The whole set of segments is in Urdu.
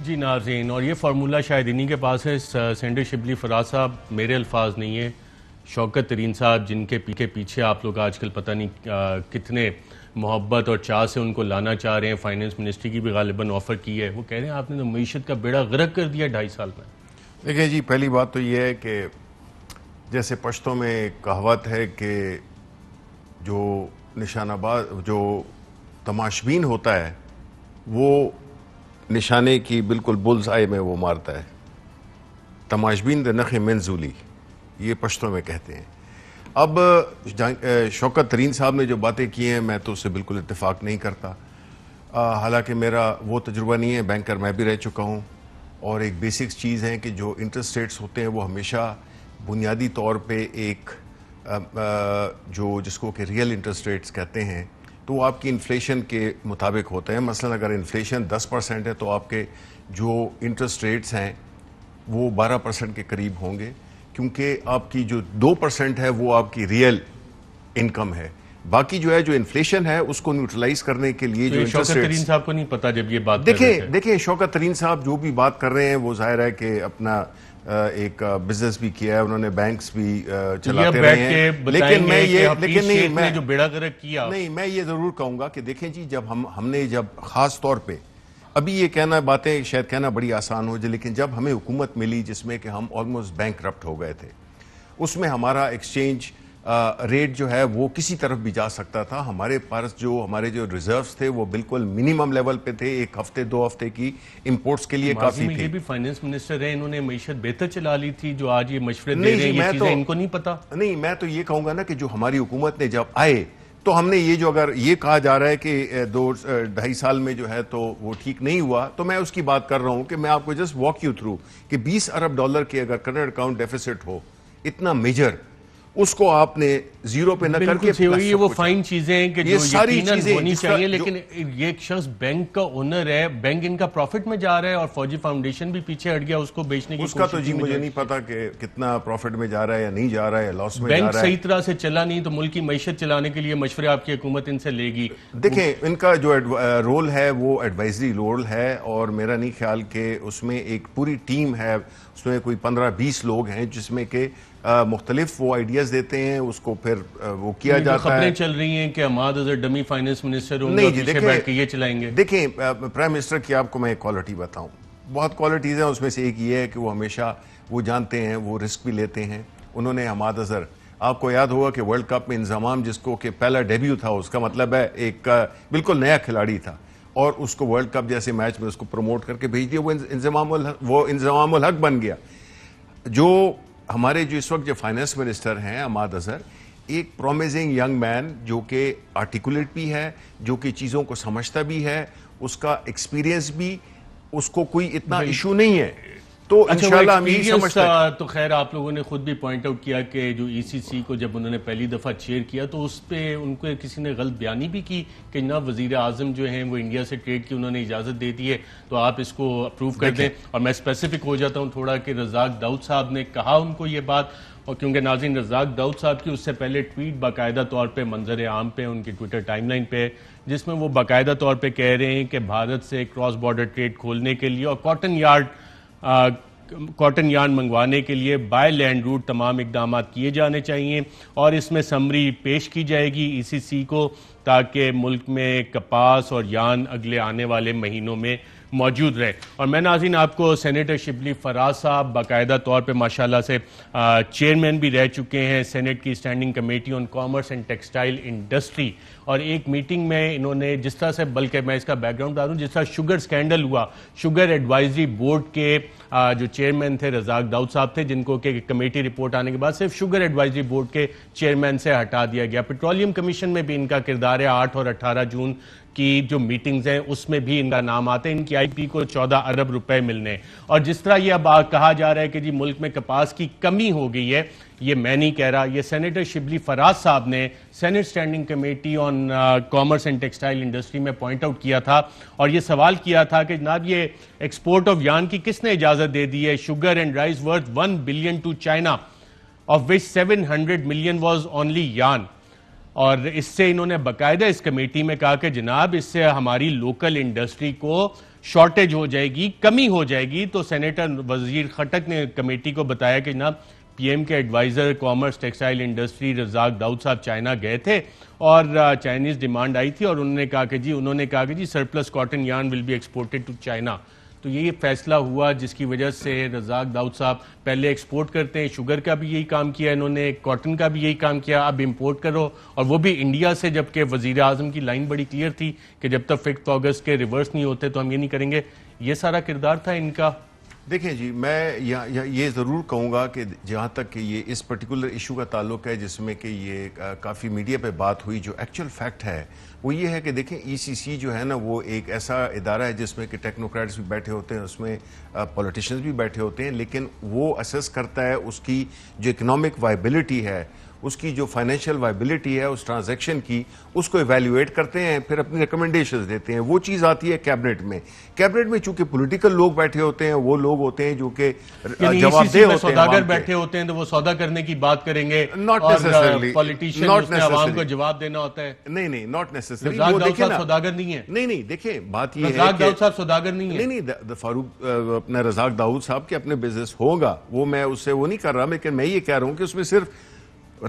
جی ناظرین، اور یہ فارمولہ شاید انہی کے پاس ہے. سینیٹر شبلی فراز صاحب میرے الفاظ نہیں ہیں، شوکت ترین صاحب جن کے پیچھے آپ لوگ آج کل پتہ نہیں کتنے محبت اور چاہ سے ان کو لانا چاہ رہے ہیں، فائنانس منسٹری کی بھی غالباً آفر کی ہے، وہ کہہ رہے ہیں آپ نے تو معیشت کا بیڑا غرق کر دیا 2.5 سال میں. دیکھیں جی، پہلی بات تو یہ ہے کہ جیسے پشتوں میں ایک کہاوت ہے کہ جو نشانہ باز جو تماشبین ہوتا ہے وہ نشانے کی بالکل بلز آئی میں وہ مارتا ہے. تماشبین دے نخ منزولی، یہ پشتوں میں کہتے ہیں. اب شوکت ترین صاحب نے جو باتیں کی ہیں میں تو اس سے بالکل اتفاق نہیں کرتا. حالانکہ میرا وہ تجربہ نہیں ہے، بینکر میں بھی رہ چکا ہوں، اور ایک بیسکس چیز ہے کہ جو انٹرسٹ ریٹس ہوتے ہیں وہ ہمیشہ بنیادی طور پہ ایک جو جس کو کہ ریئل انٹرسٹ ریٹس کہتے ہیں تو وہ آپ کی انفلیشن کے مطابق ہوتے ہیں. مثلا اگر انفلیشن 10% ہے تو آپ کے جو انٹرسٹ ریٹس ہیں وہ 12% کے قریب ہوں گے، کیونکہ آپ کی جو 2% ہے وہ آپ کی ریئل انکم ہے. باقی جو ہے جو انفلیشن ہے اس کو نیوٹرلائز کرنے کے لیے جو انٹرسٹ شوکت ترین صاحب کو نہیں پتا جب یہ بات کر رہے تھے. دیکھیں شوکت ترین صاحب جو بھی بات کر رہے ہیں وہ ظاہر ہے کہ اپنا ایک بزنس بھی کیا ہے، انہوں نے بینکس بھی چلاتے رہے ہیں، لیکن میں یہ ضرور کہوں گا کہ دیکھیں جی، جب ہم نے جب خاص طور پہ ابھی یہ کہنا باتیں شاید کہنا بڑی آسان ہو جائے، لیکن جب ہمیں حکومت ملی جس میں کہ ہم آلموسٹ بینک کرپٹ ہو گئے تھے، اس میں ہمارا ایکسچینج ریٹ جو ہے وہ کسی طرف بھی جا سکتا تھا. ہمارے پاس جو ہمارے جو ریزروز تھے وہ بالکل منیمم لیول پہ تھے، 1 ہفتے 2 ہفتے کی امپورٹس کے لیے کافی تھے. یہ بھی فائنانس منسٹر ہیں، انہوں نے معیشت بہتر چلا لی تھی، جو آج یہ مشورے دے رہے ہیں یہ چیزیں ان کو نہیں پتا. نہیں، میں تو یہ کہوں گا نا کہ جو ہماری حکومت نے جب آئے تو ہم نے یہ جو اگر یہ کہا جا رہا ہے کہ 2-2.5 سال میں جو ہے تو وہ ٹھیک نہیں ہوا، تو میں اس کی بات کر رہا ہوں کہ میں آپ کو جسٹ واک یو تھرو کہ $20 ارب کے اگر کرنٹ اکاؤنٹ ڈیفیسٹ ہو اتنا میجر، اس کو آپ نے زیرو پہ نہ کر کے یہ وہ فائن چیزیں ہیں کہ جو یقیناً ہونی چاہیے، لیکن یہ ایک شخص بینک کا اونر ہے، بینک ان کا پروفٹ میں جا رہا ہے اور فوجی فاؤنڈیشن بھی پیچھے ہٹ گیا اس کو بیچنے کی کوشش. اس کا تو جی مجھے نہیں پتا کہ کتنا پروفٹ میں جا رہا ہے یا نہیں جا رہا ہے یا لاس میں جا رہا ہے. بینک صحیح طرح سے چلا نہیں تو ملک کی معیشت چلانے کے لیے مشورے آپ کی حکومت ان سے لے گی. دیکھیں ان کا جو رول ہے وہ ایڈوائزری رول ہے، اور میرا نہیں خیال کہ اس میں ایک پوری ٹیم ہے، اس میں کوئی 15-20 لوگ ہیں جس میں کہ مختلف وہ آئیڈیاز دیتے ہیں، اس کو پھر وہ کیا جاتا ہے. خبریں چل رہی ہیں کہ عماد اظہر ڈمی فائنانس منسٹر ہوں گے اور پیچھے بیٹھ کے یہ چلائیں گے. دیکھیں پرائم منسٹر کی آپ کو میں ایک کوالٹی بتاؤں، بہت کوالٹیز ہیں، اس میں سے ایک یہ ہے کہ وہ ہمیشہ وہ جانتے ہیں، وہ رسک بھی لیتے ہیں. انہوں نے عماد اظہر، آپ کو یاد ہوگا کہ ورلڈ کپ میں انضمام جس کو کہ پہلا ڈیبیو تھا، اس کا مطلب ہے ایک بالکل نیا کھلاڑی تھا، اور اس کو ورلڈ کپ جیسے میچ میں اس کو پروموٹ کر کے بھیج دیا، وہ انضمام الحق بن گیا. جو ہمارے جو اس وقت جو فائنانس منسٹر ہیں عماد اظہر، ایک پرومیزنگ ینگ مین جو کہ آرٹیکولیٹ بھی ہے، جو کہ چیزوں کو سمجھتا بھی ہے، اس کا ایکسپیرینس بھی، اس کو کوئی اتنا ایشو نہیں ہے. تو انشاءاللہ ہم یہی سمجھتے ہیں. تو خیر آپ لوگوں نے خود بھی پوائنٹ آؤٹ کیا کہ جو ای سی سی کو جب انہوں نے پہلی دفعہ چیئر کیا تو اس پہ ان کو کسی نے غلط بیانی بھی کی کہ نہ وزیر اعظم جو ہیں وہ انڈیا سے ٹریڈ کی انہوں نے اجازت دے دی ہے، تو آپ اس کو اپروو کر دیں. اور میں اسپیسیفک ہو جاتا ہوں تھوڑا کہ رزاق داؤد صاحب نے کہا ان کو یہ بات، اور کیونکہ ناظرین رزاق داؤد صاحب کی اس سے پہلے ٹویٹ باقاعدہ طور پہ منظر عام پہ ان کی ٹویٹر ٹائم لائن پہ، جس میں وہ باقاعدہ طور پہ کہہ رہے ہیں کہ بھارت سے کراس بارڈر ٹریڈ کھولنے کے لیے اور کاٹن یارن منگوانے کے لیے بائی لینڈ روٹ تمام اقدامات کیے جانے چاہیے، اور اس میں سمری پیش کی جائے گی ای سی سی کو، تاکہ ملک میں کپاس اور یارن اگلے آنے والے مہینوں میں موجود رہے. اور میں ناظرین آپ کو سینیٹر شبلی فراز صاحب باقاعدہ طور پہ ماشاءاللہ سے چیئرمین بھی رہ چکے ہیں سینیٹ کی standing committee on commerce and textile industry, اور ایک میٹنگ میں انہوں نے جس طرح سے، بلکہ میں اس کا بیک گراؤنڈ بتا دوں، جس طرح شوگر سکینڈل ہوا، شوگر ایڈوائزری بورڈ کے جو چیئرمین تھے رزاق داؤد صاحب تھے، جن کو کہ کمیٹی رپورٹ آنے کے بعد صرف شوگر ایڈوائزری بورڈ کے چیئرمین سے ہٹا دیا گیا. پیٹرولیم کمیشن میں بھی ان کا کردار ہے، 8 اور 18 جون کی جو میٹنگز ہیں اس میں بھی ان کا نام آتا ہے. ان کی آئی پی کو 14 ارب روپے ملنے، اور جس طرح یہ اب کہا جا رہا ہے کہ جی ملک میں کپاس کی کمی ہو گئی ہے، یہ میں نہیں کہہ رہا، یہ سینیٹر شبلی فراز صاحب نے senate standing committee on commerce and textile industry میں پوائنٹ آؤٹ کیا تھا، اور یہ سوال کیا تھا کہ جناب یہ ایکسپورٹ آف یارن کی کس نے اجازت دے دی ہے؟ Sugar and rice worth 1 billion to China, of which 700 million was only yarn. اور اس سے انہوں نے باقاعدہ اس کمیٹی میں کہا کہ جناب اس سے ہماری لوکل انڈسٹری کو شارٹیج ہو جائے گی, کمی ہو جائے گی. تو سینیٹر وزیر خٹک نے کمیٹی کو بتایا کہ جناب پی ایم کے ایڈوائزر کامرس ٹیکسٹائل انڈسٹری رزاق داؤد صاحب چائنا گئے تھے اور چائنیز ڈیمانڈ آئی تھی اور انہوں نے کہا کہ جی surplus cotton yarn will be exported to China. تو یہ فیصلہ ہوا جس کی وجہ سے رزاق داؤد صاحب پہلے ایکسپورٹ کرتے ہیں, شوگر کا بھی یہی کام کیا انہوں نے, کاٹن کا بھی یہی کام کیا, اب امپورٹ کرو اور وہ بھی انڈیا سے, جبکہ وزیر اعظم کی لائن بڑی کلیئر تھی کہ جب تک 5 اگست کے ریورس نہیں ہوتے تو ہم یہ نہیں کریں گے. یہ سارا کردار تھا ان کا. دیکھیں جی, میں یہ ضرور کہوں گا کہ جہاں تک کہ یہ اس پرٹیکولر ایشو کا تعلق ہے جس میں کہ یہ کافی میڈیا پہ بات ہوئی, جو ایکچوئل فیکٹ ہے وہ یہ ہے کہ دیکھیں ای سی سی جو ہے نا وہ ایک ایسا ادارہ ہے جس میں کہ ٹیکنوکریٹس بھی بیٹھے ہوتے ہیں, اس میں پولیٹیشنز بھی بیٹھے ہوتے ہیں, لیکن وہ اسیس کرتا ہے اس کی جو اکنامک وائبلٹی ہے, اس کی جو فائنینشیل وائبلٹی ہے اس ٹرانزیکشن کی, اس کو ایویلیویٹ کرتے ہیں, پھر اپنی ریکمنڈیشنز دیتے ہیں. وہ چیز آتی ہے کیبنٹ میں. کیبنٹ میں چونکہ پولیٹیکل لوگ بیٹھے ہوتے ہیں, وہ لوگ ہوتے ہیں جو کہ جواب دہ ہوتے ہیں. سوداگر بیٹھے ہوتے ہیں تو وہ سودا کرنے کی بات کریں گے, اور پولیٹیشین اس نے عوام کو جواب دینا ہوتا ہے. نہیں, ناٹ نیسیسری. رزاق داؤد صاحب سوداگر نہیں ہے. نہیں, دیکھیں بات یہ ہے رزاق داؤد صاحب سوداگر نہیں ہے. نہیں, فاروق اپنا رزاق داؤد صاحب کے اپنے بزنس ہوگا, وہ میں اس سے وہ نہیں کر رہا, لیکن میں یہ کہہ رہا ہوں کہ اس میں صرف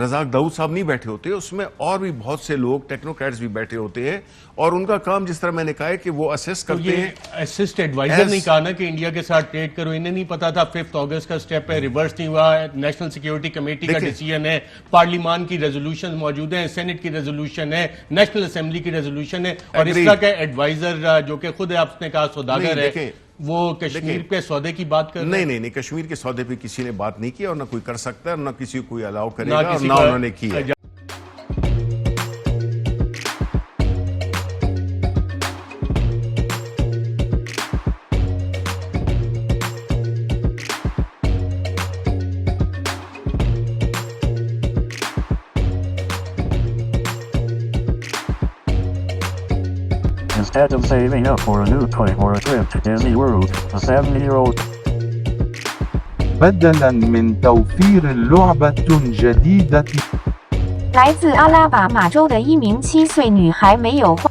رزاق داؤد صاحب نہیں بیٹھے ہوتے, اس میں اور بھی بہت سے لوگ ٹیکنوکریٹس بھی بیٹھے ہوتے ہیں, اور ان کا کام جس طرح میں نے کہا ہے کہ وہ اسیس کرتے ہیں. اسسٹ ایڈوائزر نہیں کہا نا کہ انڈیا کے ساتھ ٹریڈ کرو, انہیں نہیں پتا تھا 5 اگست کا سٹیپ ہے, ریورس نہیں ہوا, نیشنل سیکیورٹی کمیٹی کا ڈیسیژن ہے, پارلیمان کی ریزولوشن موجود ہیں, سینٹ کی ریزولوشن ہے, نیشنل اسمبلی کی ریزولوشن ہے, اور اس طرح کا ایڈوائزر جو کہ خود آپ نے کہا سوداگر ہے, وہ کشمیر کے سودے کی بات کر رہے ہیں. نہیں, کشمیر کے سودے پہ کسی نے بات نہیں کی, اور نہ کوئی کر سکتا ہے, اور نہ کسی کو کوئی الاؤ کرے گا, اور نہ انہوں نے کی ہے. Instead of saving up for a new toy or a trip to Disney World, a 7-year-old بدلاً من توفير لعبة جديدة 来自阿拉巴马州的一名7岁女孩没有花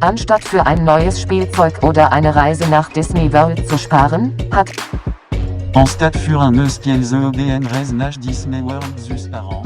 Anstatt für ein neues Spielzeug oder eine Reise nach Disney World zu sparen, hat Anstatt für un neus Spielzeug en reise nach Disney World zu sparen,